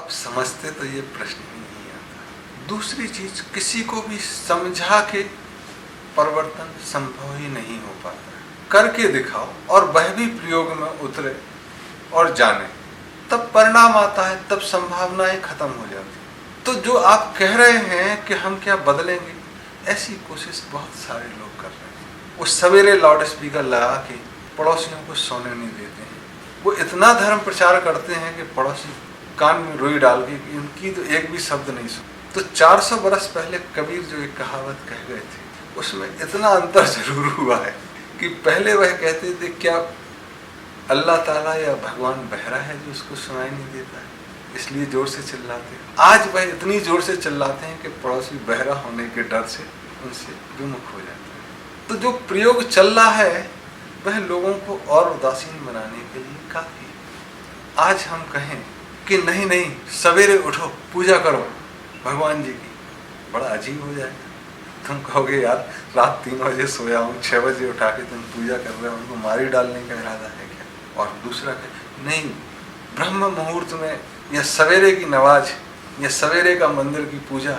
आप समझते तो ये प्रश्न ही नहीं आता। दूसरी चीज, किसी को भी समझा के परिवर्तन संभव ही नहीं हो पाता। करके दिखाओ और वह भी प्रयोग में उतरे और जाने, तब परिणाम आता है, तब संभावनाएं खत्म हो जाती। तो जो आप कह रहे हैं कि हम क्या बदलेंगे, ऐसी कोशिश बहुत सारे लोग कर रहे हैं। वो सवेरे लाउड स्पीकर लगा के पड़ोसियों को सोने नहीं देते हैं। वो इतना धर्म प्रचार करते हैं कि पड़ोसी कान में रुई डाल के कि उनकी तो एक भी शब्द नहीं सुन। तो 400 बरस पहले कबीर जो एक कहावत कह गए थे, उसमें इतना अंतर जरूर हुआ है कि पहले वह कहते थे क्या अल्लाह ताला या भगवान बहरा है जो उसको सुनाई नहीं देता है, इसलिए जोर से चिल्लाते हैं। आज वह इतनी जोर से चिल्लाते हैं कि पड़ोसी बहरा होने के डर से उनसे विमुख हो जाता है। तो जो प्रयोग चल रहा है वह लोगों को और उदासीन बनाने के लिए काफी है। आज हम कहें कि नहीं नहीं सवेरे उठो पूजा करो भगवान जी की, बड़ा अजीब हो जाएगा। तुम कहोगे यार रात 3 बजे सोया हूँ, 6 बजे उठा के तुम पूजा कर रहे हो, उनको मारी डालने का इरादा है क्या? और दूसरा नहीं, ब्रह्म मुहूर्त में या सवेरे की नमाज या सवेरे का मंदिर की पूजा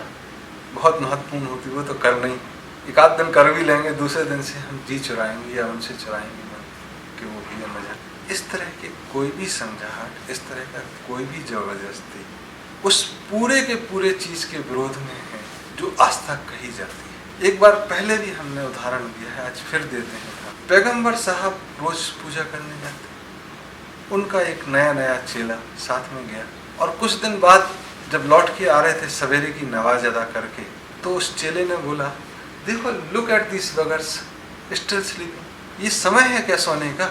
बहुत महत्वपूर्ण होती है, वो तो करना ही। एक आध दिन कर भी लेंगे, दूसरे दिन से हम जी चुराएंगे या उनसे चुराएंगे कि वो भी मजा। इस तरह के कोई भी समझाहट, इस तरह का कोई भी जबरदस्ती उस पूरे के पूरे चीज के विरोध में है जो आस्था कही जाती है। एक बार पहले भी हमने उदाहरण दिया है, आज फिर देते हैं। पैगंबर साहब रोज पूजा करने जाते, उनका एक नया नया चेला साथ में गया और कुछ दिन बाद जब लौट के आ रहे थे सवेरे की नमाज अदा करके, तो उस चेले ने बोला देखो look at this buggers still sleeping, ये समय है क्या सोने का?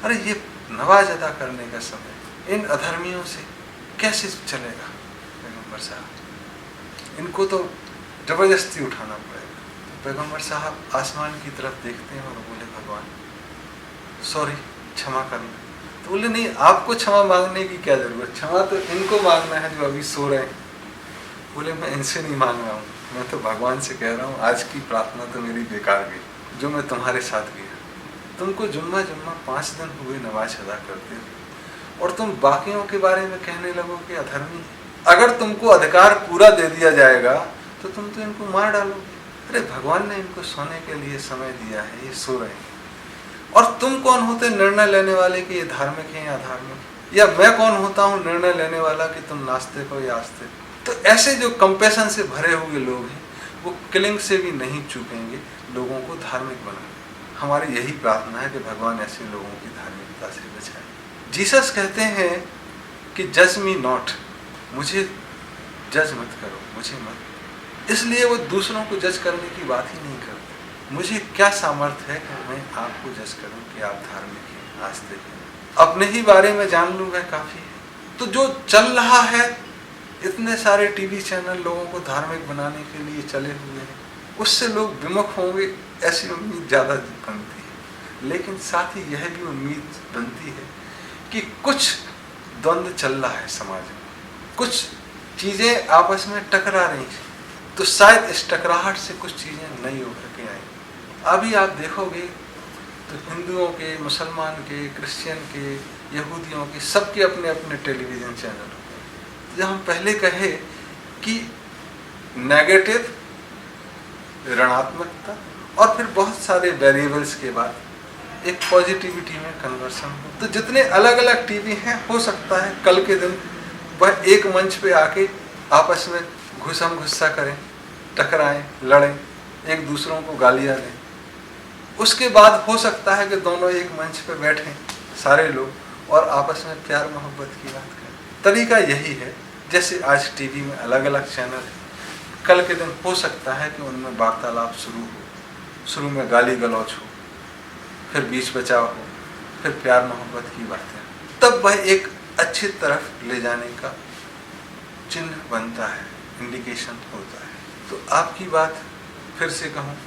अरे ये नमाज अदा करने का समय, इन अधर्मियों से कैसे चलेगा? पैगंबर साहब इनको तो जबरदस्ती उठाना पड़ेगा। तो पैगंबर साहब आसमान की तरफ देखते हैं और बोले भगवान सॉरी, क्षमा करना। तो बोले नहीं, आपको क्षमा मांगने की क्या जरूरत, क्षमा तो इनको मांगना है जो अभी सो रहे हैं। बोले मैं इनसे नहीं मांग रहा हूँ, मैं तो भगवान से कह रहा हूँ आज की प्रार्थना तो मेरी बेकार गई जो मैं तुम्हारे साथ गया। तुमको जुम्मा 5 दिन हुए नमाज अदा करते हो और तुम बाकियों के बारे में कहने लगो कि अधर्मी है। अगर तुमको अधिकार पूरा दे दिया जाएगा तो तुम तो इनको मार डालोगे। अरे भगवान ने इनको सोने के लिए समय दिया है, ये सो रहे हैं। और तुम कौन होते निर्णय लेने वाले कि ये धार्मिक है या अधार्मिक, या मैं कौन होता हूँ निर्णय लेने वाला कि तुम नास्तिक हो या आस्तिक। तो ऐसे जो कंपैशन से भरे हुए लोग हैं वो किलिंग से भी नहीं चूकेंगे लोगों को धार्मिक बनाने। हमारी यही प्रार्थना है कि भगवान ऐसे लोगों की धार्मिकता से बचाए। जीसस कहते हैं कि जज मी नॉट, मुझे जज मत करो, मुझे मत। इसलिए वो दूसरों को जज करने की बात ही नहीं करते। मुझे क्या सामर्थ्य है कि मैं आपको जज करूं कि आप धार्मिक हैं, आस्तिक हैं? अपने ही बारे में जान लूं वह काफी है। तो जो चल रहा है, इतने सारे टीवी चैनल लोगों को धार्मिक बनाने के लिए चले हुए हैं, उससे लोग विमुख होंगे ऐसी उम्मीद ज्यादा बनती है। लेकिन साथ ही यह भी उम्मीद बनती है कि कुछ द्वंद्व चल रहा है समाज में, कुछ चीजें आपस में टकरा रही हैं, तो शायद इस टकराहट से कुछ चीजें नई उभर के आएंगी। अभी आप देखोगे तो हिंदुओं के, मुसलमान के, क्रिश्चियन के, यहूदियों के, सबके अपने अपने टेलीविजन चैनल। जब हम पहले कहे कि नेगेटिव, ऋणात्मकता और फिर बहुत सारे वेरिएबल्स के बाद एक पॉजिटिविटी में कन्वर्सन हो, तो जितने अलग अलग टीवी हैं, हो सकता है कल के दिन वह एक मंच पे आके आपस में घुसम गुस्सा करें, टकराएं, लड़ें, एक दूसरों को गालियां दें। उसके बाद हो सकता है कि दोनों एक मंच पे बैठें सारे लोग और आपस में प्यार मोहब्बत की बात करें। तरीका यही है। जैसे आज टीवी में अलग अलग चैनल है, कल के दिन हो सकता है कि उनमें वार्तालाप शुरू हो, शुरू में गाली गलौज हो, फिर बीच बचाव हो, फिर प्यार मोहब्बत की बातें, तब वह एक अच्छी तरफ ले जाने का चिन्ह बनता है, इंडिकेशन होता है। तो आपकी बात फिर से कहूँ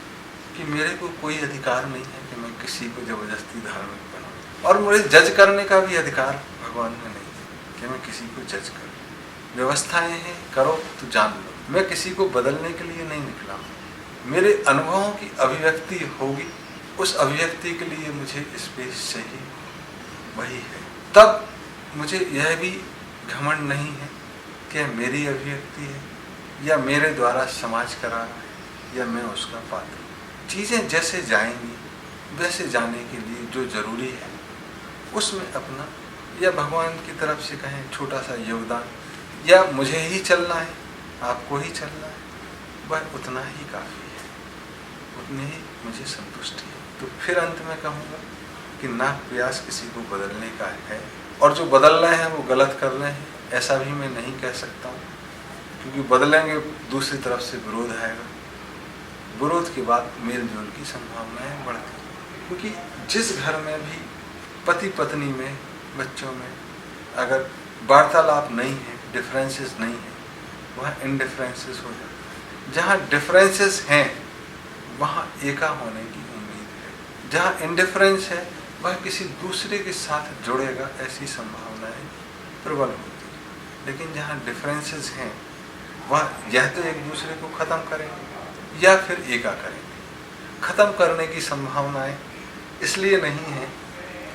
कि मेरे को कोई अधिकार नहीं है कि मैं किसी को जबरदस्ती धार्मिक बनाऊं, और मुझे जज करने का भी अधिकार भगवान में नहीं है कि मैं किसी को जज करूं। व्यवस्थाएं हैं, करो तो जान लो। मैं किसी को बदलने के लिए नहीं निकला हूं। मेरे अनुभवों की अभिव्यक्ति होगी, उस अभिव्यक्ति के लिए मुझे स्पेस चाहिए, वही है। तब मुझे यह भी घमंड नहीं है क्या मेरी अभिव्यक्ति है या मेरे द्वारा समाज करा रहा है या मैं उसका पात्र हूँ। चीज़ें जैसे जाएंगी वैसे जाने के लिए जो जरूरी है उसमें अपना या भगवान की तरफ से कहें छोटा सा योगदान या मुझे ही चलना है, आपको ही चलना है, वह उतना ही काफ़ी है, उतनी ही मुझे संतुष्टि है। तो फिर अंत में कहूँगा कि ना प्रयास किसी को बदलने का है, और जो बदल रहे हैं वो गलत कर रहे हैं ऐसा भी मैं नहीं कह सकता हूँ, क्योंकि बदलेंगे दूसरी तरफ से विरोध आएगा, विरोध के बाद मेल जोल की संभावनाएं बढ़ती हैं। क्योंकि जिस घर में भी पति पत्नी में, बच्चों में अगर वार्तालाप नहीं है, डिफरेंसेस नहीं है, वहाँ इंडिफरेंसेस हो जाता है। जहाँ डिफरेंसेस हैं वहाँ एका होने की उम्मीद है, जहाँ इंडिफरेंस है वह किसी दूसरे के साथ जुड़ेगा, ऐसी संभावनाएं प्रबल होती है। लेकिन जहाँ डिफरेंसेस हैं वह यह तो एक दूसरे को ख़त्म करेंगे या फिर एका करेंगे। ख़त्म करने की संभावनाएं इसलिए नहीं है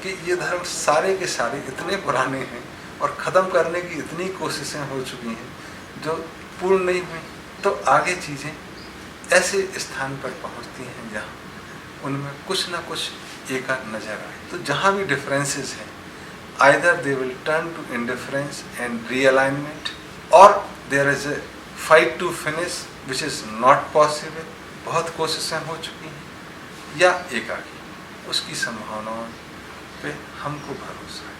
कि ये धर्म सारे के सारे इतने पुराने हैं और ख़त्म करने की इतनी कोशिशें हो चुकी हैं जो पूर्ण नहीं हुई, तो आगे चीज़ें ऐसे स्थान पर पहुंचती हैं जहां उनमें कुछ ना कुछ एका नजर आए। तो जहां भी डिफरेंसेस हैं, either they will turn to indifference and realignment, और there is a fight to finish which is not possible, बहुत कोशिशें हो चुकी हैं, या एकाकी, उसकी संभावनाओं पे हमको भरोसा है।